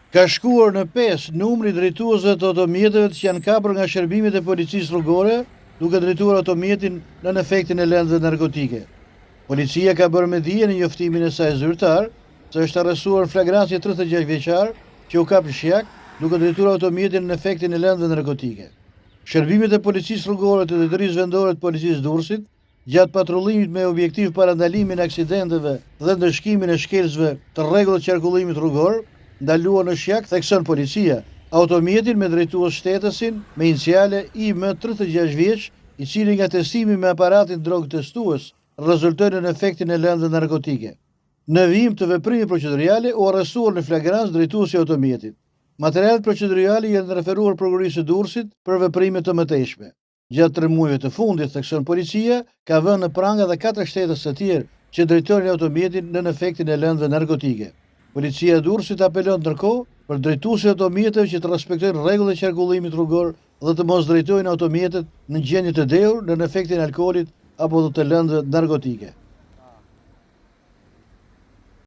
Ka shkuar në 5 numri drejtuesve të automjeteve që janë kapur nga shërbimet e policisë rrugore, duke drejtuar automjetin nën efektin e lëndëve narkotike. Policia ka bërë me dije në njoftimin e saj zyrtar se është arrestuar flagrancë 36 vjeçar që u kap në shjak duke drejtuar automjetin në efektin e lëndëve narkotike. Shërbimet e policisë rrugore të drejtorisë vendore të policisë Durrësit, gjatë patrullimit me objektiv parandalimin e aksidenteve dhe ndëshkimin e shkelësve të rregullt të qarkullimit rrugor, ndaluar në shjak, thekson policia, automjetin me drejtues shtetësin me iniciale IM 36 vjeç, i cili nga testimi me aparatin drog testues rezultoi në efektin e lëndëve narkotike. Në vijim të veprimit procedurale u arrestuar në flagrancë drejtuesi i automjetit. Materialet procedurale janë referuar prokurorisë së Durrësit për veprime të mëtejshme. Gjatë 3 muajve të fundit, thekson policia, ka vënë në prangë edhe 4 shtetës të tjerë që drejtonin automjetin nën efektin e lëndëve narkotike. Policia e Durrësit apelon ndërkohë për drejtuesit e automjeteve që të respektojnë rregullat e qarkullimit rrugor dhe të mos drejtojnë automjetet në gjendje të dehur nën efektin e alkoolit apo të lëndëve narkotike.